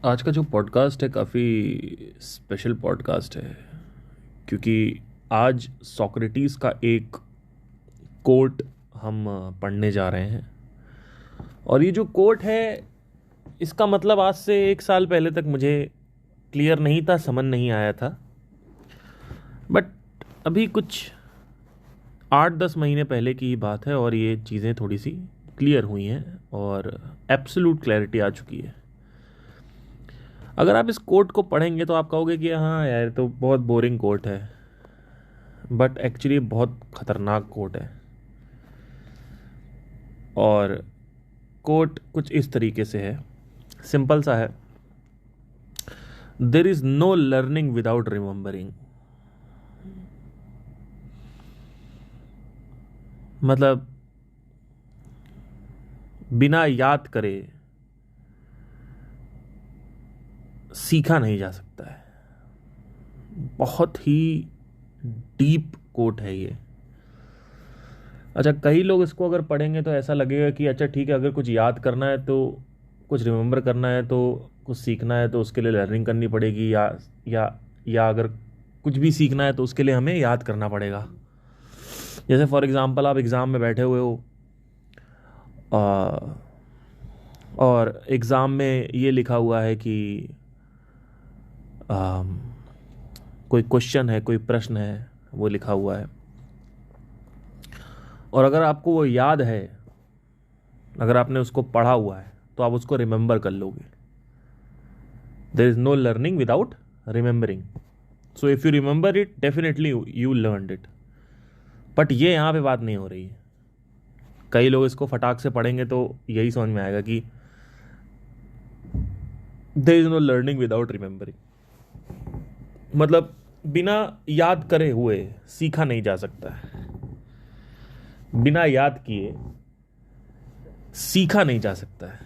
आज का जो पॉडकास्ट है काफ़ी स्पेशल पॉडकास्ट है क्योंकि आज सोक्रेटिस का एक कोट हम पढ़ने जा रहे हैं। और ये जो कोट है इसका मतलब आज से 1 साल पहले तक मुझे क्लियर नहीं था, समझ नहीं आया था। बट अभी कुछ 8-10 महीने पहले की ही बात है और ये चीज़ें थोड़ी सी क्लियर हुई हैं और एब्सोल्यूट क्लैरिटी आ चुकी है। अगर आप इस कोट को पढ़ेंगे तो आप कहोगे कि हाँ यार, तो बहुत बोरिंग कोट है, बट एक्चुअली बहुत खतरनाक कोट है। और कोट कुछ इस तरीके से है, सिंपल सा है। There is no learning without remembering. मतलब बिना याद करे सीखा नहीं जा सकता है। बहुत ही डीप कोट है ये। अच्छा, कई लोग इसको अगर पढ़ेंगे तो ऐसा लगेगा कि अच्छा ठीक है, अगर कुछ याद करना है तो, कुछ रिमेंबर करना है तो, कुछ सीखना है तो उसके लिए लर्निंग करनी पड़ेगी, या अगर कुछ भी सीखना है तो उसके लिए हमें याद करना पड़ेगा। जैसे फॉर एग्जांपल आप एग्ज़ाम में बैठे हुए हो और एग्ज़ाम में ये लिखा हुआ है कि कोई क्वेश्चन है, कोई प्रश्न है, वो लिखा हुआ है। और अगर आपको वो याद है, अगर आपने उसको पढ़ा हुआ है तो आप उसको रिमेंबर कर लोगे। There is no learning without remembering. So if you remember it, definitely you learned it. But ये यहाँ पे बात नहीं हो रही है। कई लोग इसको फटाक से पढ़ेंगे तो यही समझ में आएगा कि there is no learning without remembering. मतलब बिना याद करे हुए सीखा नहीं जा सकता है, बिना याद किए सीखा नहीं जा सकता है,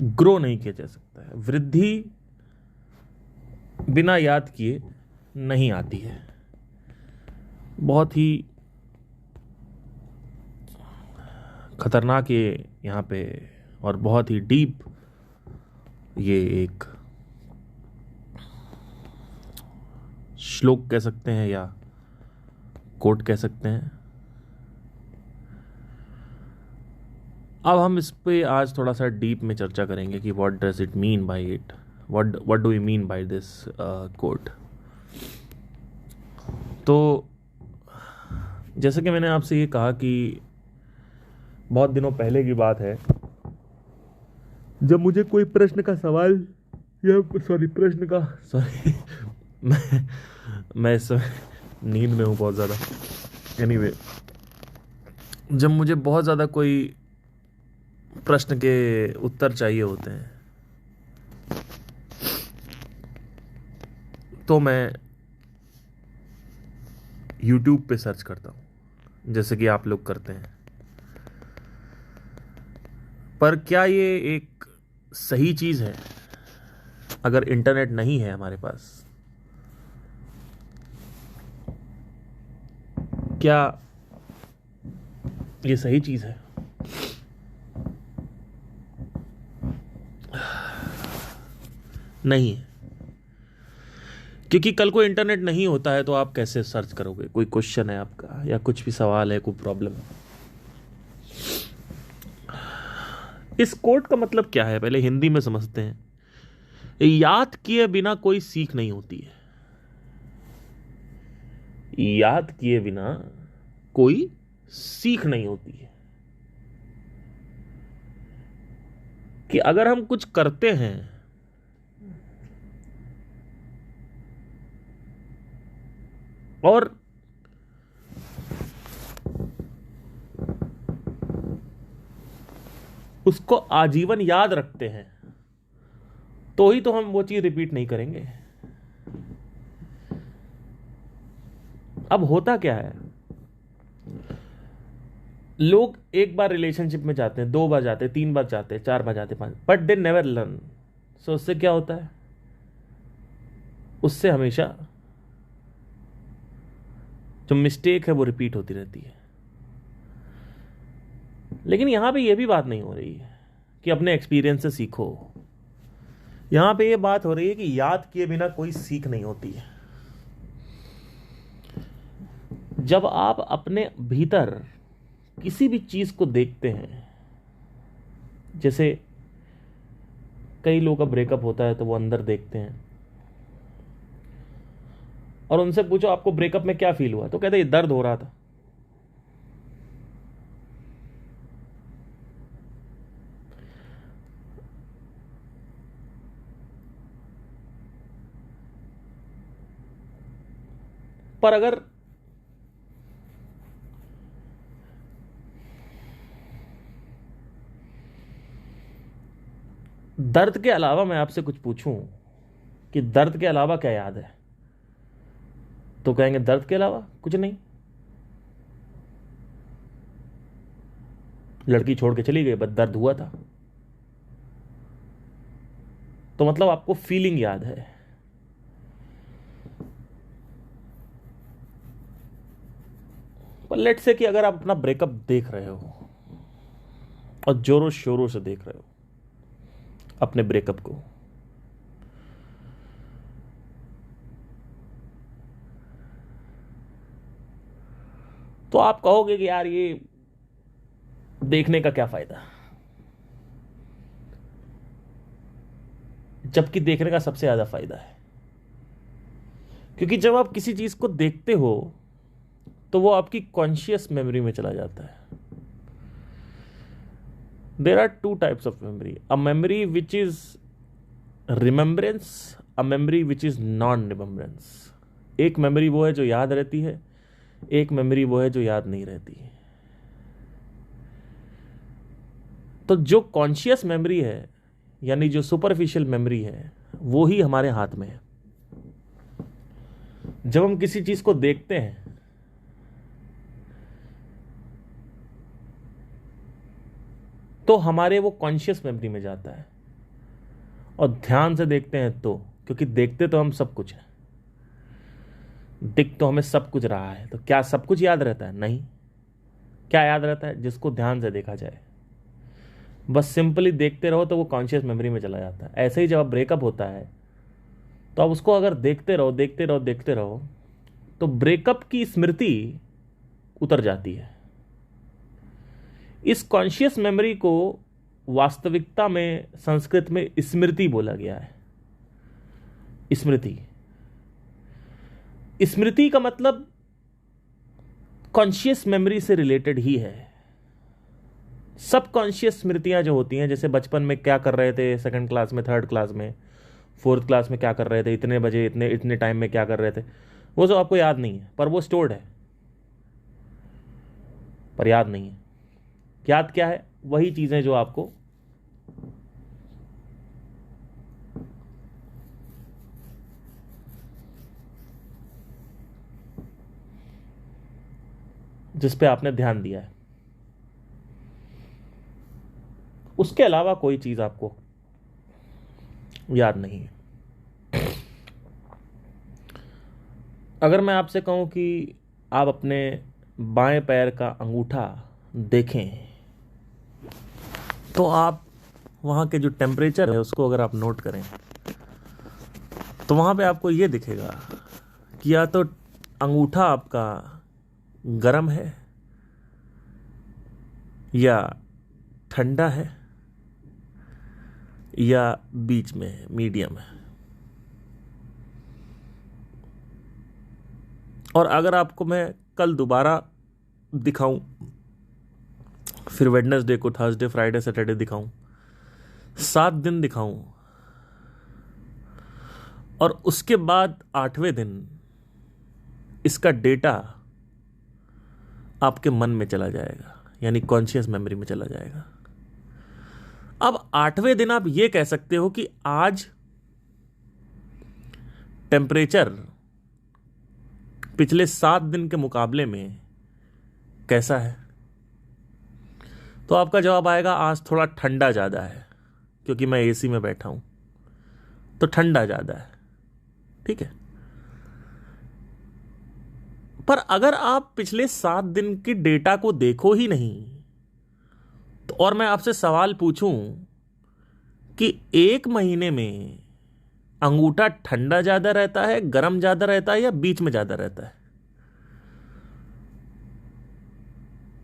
ग्रो नहीं किया जा सकता है। वृद्धि बिना याद किए नहीं आती है। बहुत ही खतरनाक ये यहाँ पे, और बहुत ही डीप ये एक श्लोक कह सकते हैं या कोट कह सकते हैं। अब हम इस पे आज थोड़ा सा डीप में चर्चा करेंगे कि what does it mean by it, what do you mean by this quote. तो जैसे कि मैंने आपसे ये कहा कि बहुत दिनों पहले की बात है, जब मुझे कोई प्रश्न का सवाल, या सॉरी प्रश्न का सॉरी मैं इस समय नींद में हूँ बहुत ज़्यादा। एनीवे, जब मुझे बहुत ज़्यादा कोई प्रश्न के उत्तर चाहिए होते हैं तो मैं YouTube पे सर्च करता हूँ, जैसे कि आप लोग करते हैं। पर क्या ये एक सही चीज़ है? अगर इंटरनेट नहीं है हमारे पास, क्या ये सही चीज़ है? नहीं है। क्योंकि कल को इंटरनेट नहीं होता है तो आप कैसे सर्च करोगे? कोई क्वेश्चन है आपका या कुछ भी सवाल है, कोई प्रॉब्लम है। इस कोट का मतलब क्या है, पहले हिंदी में समझते हैं। याद किए बिना कोई सीख नहीं होती है। याद किए बिना कोई सीख नहीं होती है। कि अगर हम कुछ करते हैं और उसको आजीवन याद रखते हैं तो ही तो हम वो चीज रिपीट नहीं करेंगे। अब होता क्या है, लोग एक बार रिलेशनशिप में जाते हैं, 2 बार जाते हैं, 3 बार जाते हैं, 4 बार जाते हैं, 5, बट दे नेवर लर्न। सो उससे क्या होता है, उससे हमेशा जो मिस्टेक है वो रिपीट होती रहती है। लेकिन यहां पे ये भी बात नहीं हो रही है कि अपने एक्सपीरियंस से सीखो। यहां पे ये बात हो रही है कि याद किए बिना कोई सीख नहीं होती है। जब आप अपने भीतर किसी भी चीज को देखते हैं, जैसे कई लोगों का ब्रेकअप होता है तो वो अंदर देखते हैं और उनसे पूछो आपको ब्रेकअप में क्या फील हुआ, तो कहते हैं दर्द हो रहा था। पर अगर दर्द के अलावा मैं आपसे कुछ पूछूं कि दर्द के अलावा क्या याद है, तो कहेंगे दर्द के अलावा कुछ नहीं, लड़की छोड़ के चली गई बस दर्द हुआ था। तो मतलब आपको फीलिंग याद है। पर लेट से कि अगर आप अपना ब्रेकअप देख रहे हो और जोरों शोरों से देख रहे हो अपने ब्रेकअप को, तो आप कहोगे कि यार ये देखने का क्या फायदा, जबकि देखने का सबसे ज्यादा फायदा है। क्योंकि जब आप किसी चीज को देखते हो तो वो आपकी कॉन्शियस मेमोरी में चला जाता है। There are two types of memory, a memory which is remembrance, a memory which is non remembrance. एक मेमोरी वो है जो याद रहती है, एक मेमोरी वो है जो याद नहीं रहती है। तो जो कॉन्शियस मेमोरी है यानी जो सुपरफिशियल मेमोरी है वो ही हमारे हाथ में है। जब हम किसी चीज को देखते हैं तो हमारे वो कॉन्शियस मेमोरी में जाता है, और ध्यान से देखते हैं तो, क्योंकि देखते तो हम सब कुछ है, दिख तो हमें सब कुछ रहा है, तो क्या सब कुछ याद रहता है? नहीं। क्या याद रहता है? जिसको ध्यान से देखा जाए। बस सिंपली देखते रहो तो वो कॉन्शियस मेमोरी में चला जाता है। ऐसे ही जब ब्रेकअप होता है तो आप उसको अगर देखते रहो देखते रहो देखते रहो तो ब्रेकअप की स्मृति उतर जाती है। इस कॉन्शियस मेमोरी को वास्तविकता में संस्कृत में स्मृति बोला गया है। स्मृति, स्मृति का मतलब कॉन्शियस मेमोरी से रिलेटेड ही है। सब कॉन्शियस स्मृतियां जो होती हैं, जैसे बचपन में क्या कर रहे थे, सेकंड क्लास में, थर्ड क्लास में, फोर्थ क्लास में क्या कर रहे थे, इतने बजे इतने इतने टाइम में क्या कर रहे थे, वो सब आपको याद नहीं है, पर वो स्टोर्ड है, पर याद नहीं है। याद क्या है? वही चीजें जो आपको जिस पे आपने ध्यान दिया है, उसके अलावा कोई चीज आपको याद नहीं है। अगर मैं आपसे कहूं कि आप अपने बाएं पैर का अंगूठा देखें तो आप वहां के जो टेम्परेचर है उसको अगर आप नोट करें तो वहां पे आपको ये दिखेगा कि या तो अंगूठा आपका गर्म है या ठंडा है या बीच में है, मीडियम है। और अगर आपको मैं कल दोबारा दिखाऊं, फिर वेडनेसडे को, थर्सडे, फ्राइडे, सैटरडे दिखाऊं, 7 दिन दिखाऊं, और उसके बाद 8वें दिन इसका डेटा आपके मन में चला जाएगा, यानी कॉन्शियस मेमोरी में चला जाएगा। अब 8वें दिन आप ये कह सकते हो कि आज टेम्परेचर पिछले 7 दिन के मुकाबले में कैसा है? तो आपका जवाब आएगा आज थोड़ा ठंडा ज़्यादा है, क्योंकि मैं एसी में बैठा हूं तो ठंडा ज़्यादा है। ठीक है। पर अगर आप पिछले 7 दिन की डेटा को देखो ही नहीं तो, और मैं आपसे सवाल पूछूं कि एक महीने में अंगूठा ठंडा ज्यादा रहता है, गर्म ज्यादा रहता है, या बीच में ज्यादा रहता है?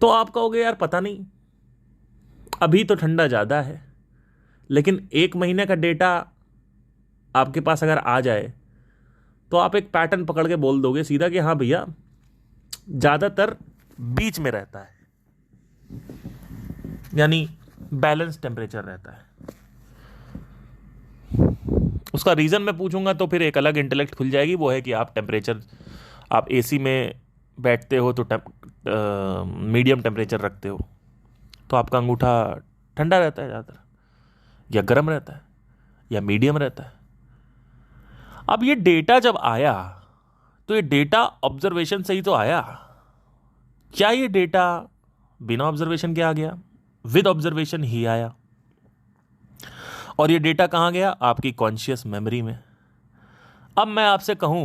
तो आप कहोगे यार पता नहीं, अभी तो ठंडा ज्यादा है। लेकिन एक महीने का डेटा आपके पास अगर आ जाए तो आप एक पैटर्न पकड़ के बोल दोगे सीधा कि हाँ भैया, ज्यादातर बीच में रहता है, यानी बैलेंस टेम्परेचर रहता है। उसका रीजन मैं पूछूंगा तो फिर एक अलग इंटेलेक्ट खुल जाएगी, वो है कि आप टेम्परेचर, आप एसी में बैठते हो तो मीडियम टेम्परेचर रखते हो, तो आपका अंगूठा ठंडा रहता है ज़्यादातर, या गर्म रहता है, या मीडियम रहता है। अब ये डेटा जब आया तो ये डेटा ऑब्जर्वेशन से ही तो आया। क्या ये डेटा बिना ऑब्जर्वेशन के आ गया? विद ऑब्जर्वेशन ही आया। और ये डेटा कहां गया? आपकी कॉन्शियस मेमोरी में। अब मैं आपसे कहूं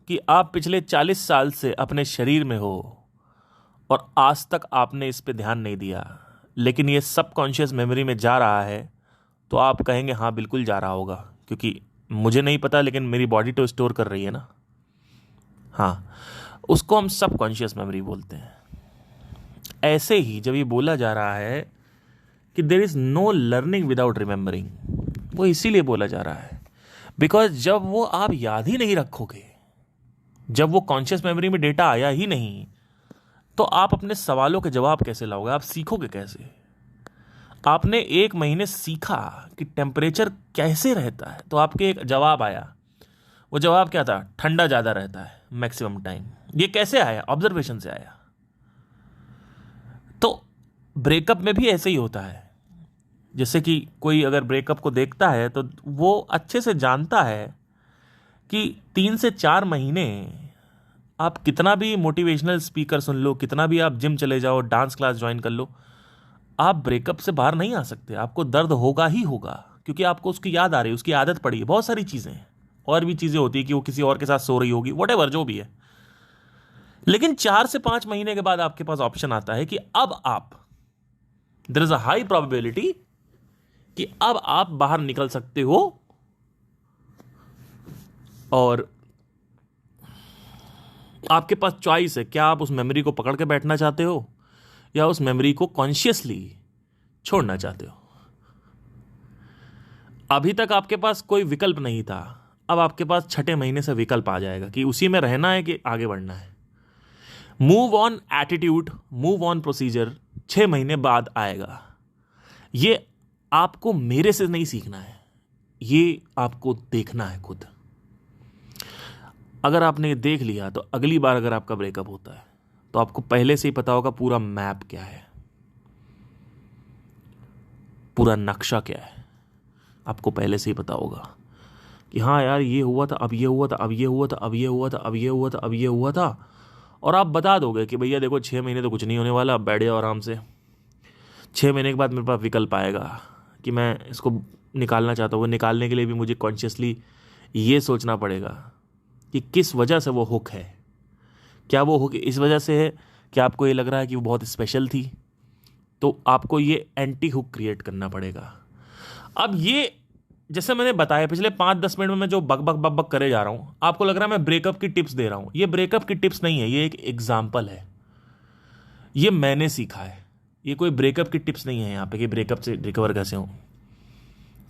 कि आप पिछले 40 साल से अपने शरीर में हो और आज तक आपने इस पे ध्यान नहीं दिया, लेकिन ये सब कॉन्शियस मेमोरी में जा रहा है, तो आप कहेंगे हाँ बिल्कुल जा रहा होगा, क्योंकि मुझे नहीं पता लेकिन मेरी बॉडी तो स्टोर कर रही है ना। हाँ, उसको हम सब कॉन्शियस मेमोरी बोलते हैं। ऐसे ही जब ये बोला जा रहा है कि there is no learning without remembering, वो इसीलिए बोला जा रहा है बिकॉज जब वो आप याद ही नहीं रखोगे, जब वो कॉन्शियस मेमोरी में डेटा आया ही नहीं, तो आप अपने सवालों के जवाब कैसे लाओगे? आप सीखोगे कैसे? आपने एक महीने सीखा कि टेम्परेचर कैसे रहता है, तो आपके एक जवाब आया। वो जवाब क्या था? ठंडा ज्यादा रहता है मैक्सिमम टाइम। ये कैसे आया? ऑब्जर्वेशन से आया। तो ब्रेकअप में भी ऐसे ही होता है। जैसे कि कोई अगर ब्रेकअप को देखता है तो वो अच्छे से जानता है कि 3 से 4 महीने आप कितना भी मोटिवेशनल स्पीकर सुन लो, कितना भी आप जिम चले जाओ, डांस क्लास ज्वाइन कर लो, आप ब्रेकअप से बाहर नहीं आ सकते। आपको दर्द होगा ही होगा, क्योंकि आपको उसकी याद आ रही है, उसकी आदत पड़ी है। बहुत सारी चीजें हैं, और भी चीजें होती है कि वो किसी और के साथ सो रही होगी, व्हाटएवर जो भी है। लेकिन 4 से 5 महीने के बाद आपके पास ऑप्शन आता है कि अब आप, there is a high probability कि अब आप बाहर निकल सकते हो और आपके पास चॉइस है। क्या आप उस मेमोरी को पकड़ के बैठना चाहते हो या उस मेमोरी को कॉन्शियसली छोड़ना चाहते हो? अभी तक आपके पास कोई विकल्प नहीं था, अब आपके पास 6ठे महीने से विकल्प आ जाएगा कि उसी में रहना है कि आगे बढ़ना है। Move on attitude, move on procedure 6 महीने बाद आएगा। ये आपको मेरे से नहीं सीखना है, ये आपको देखना है खुद। अगर आपने ये देख लिया तो अगली बार अगर आपका ब्रेकअप होता है तो आपको पहले से ही पता होगा पूरा मैप क्या है, पूरा नक्शा क्या है। आपको पहले से ही पता होगा कि हाँ यार ये हुआ था, अब ये हुआ था, अब ये हुआ था, अब ये हुआ था, अब ये हुआ था, अब ये हुआ था। और आप बता दोगे कि भैया देखो 6 महीने तो कुछ नहीं होने वाला, अब बैठ जाओ आराम से। 6 महीने के बाद मेरे पास विकल्प आएगा कि मैं इसको निकालना चाहता हूँ। वो निकालने के लिए भी मुझे कॉन्शियसली ये सोचना पड़ेगा कि किस वजह से वो हुक है। क्या वो हुक इस वजह से है कि आपको ये लग रहा है कि वो बहुत स्पेशल थी, तो आपको ये एंटी हुक क्रिएट करना पड़ेगा। अब ये जैसे मैंने बताया पिछले 5-10 मिनट में मैं जो बक बक बक बक करे जा रहा हूं, आपको लग रहा है मैं ब्रेकअप की टिप्स दे रहा हूं। ये ब्रेकअप की टिप्स नहीं है, ये एक एग्जाम्पल है, ये मैंने सीखा है। ये कोई ब्रेकअप की टिप्स नहीं है यहाँ पे कि ब्रेकअप से रिकवर कैसे हो।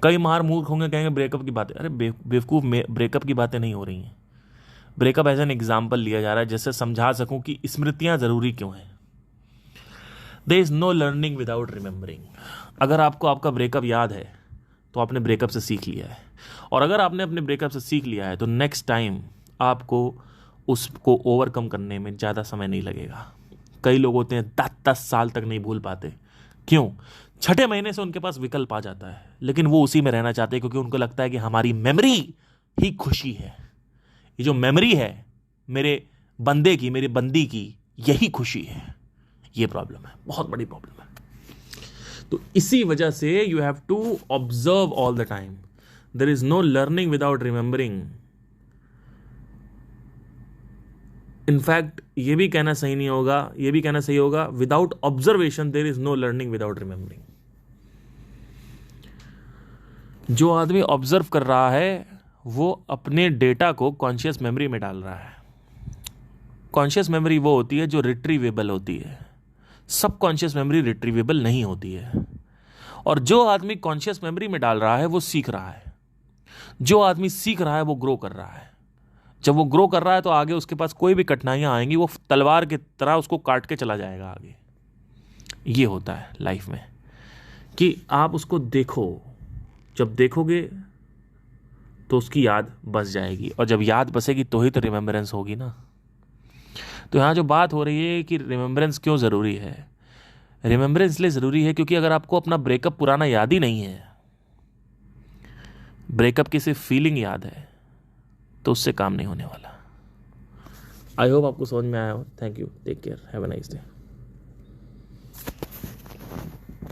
कई मार मूर्ख होंगे, कहेंगे ब्रेकअप की बातें। अरे बेवकूफ, ब्रेकअप की बातें नहीं हो रही हैं। ब्रेकअप एज एन एग्जाम्पल लिया जा रहा है जिससे समझा सकूं कि स्मृतियां जरूरी क्यों हैं। There is no learning without remembering. अगर आपको आपका ब्रेकअप याद है तो आपने ब्रेकअप से सीख लिया है, और अगर आपने अपने ब्रेकअप से सीख लिया है तो नेक्स्ट टाइम आपको उसको ओवरकम करने में ज़्यादा समय नहीं लगेगा। कई लोग होते हैं 10-10 साल तक नहीं भूल पाते। क्यों? 6ठे महीने से उनके पास विकल्प आ जाता है, लेकिन वो उसी में रहना चाहते हैं क्योंकि उनको लगता है कि हमारी मेमोरी ही खुशी है। ये जो मेमोरी है मेरे बंदे की, मेरे बंदी की, यही खुशी है। ये प्रॉब्लम है, बहुत बड़ी प्रॉब्लम है। तो इसी वजह से you have to observe all the time. There is no learning without remembering. In fact ये भी कहना सही नहीं होगा, ये भी कहना सही होगा, without observation there is no learning without remembering. जो आदमी ऑब्जर्व कर रहा है वो अपने डेटा को कॉन्शियस मेमोरी में डाल रहा है। कॉन्शियस मेमोरी वो होती है जो रिट्रीवेबल होती है, सब कॉन्शियस मेमोरी रिट्रीवेबल नहीं होती है। और जो आदमी कॉन्शियस मेमोरी में डाल रहा है वो सीख रहा है। जो आदमी सीख रहा है वो ग्रो कर रहा है। जब वो ग्रो कर रहा है तो आगे उसके पास कोई भी कठिनाइयां आएंगी, वो तलवार की तरह उसको काट के चला जाएगा आगे। ये होता है लाइफ में कि आप उसको देखो, जब देखोगे तो उसकी याद बस जाएगी, और जब याद बसेगी तो ही तो रिमेम्बरेंस होगी ना। तो यहाँ जो बात हो रही है कि रिमेम्बरेंस क्यों ज़रूरी है, रिमेम्बरेंस इसलिए ज़रूरी है क्योंकि अगर आपको अपना ब्रेकअप पुराना याद ही नहीं है, ब्रेकअप की सिर्फ फीलिंग याद है, तो उससे काम नहीं होने वाला। आई होप आपको समझ में आया हो। Thank you, take care, have a nice day.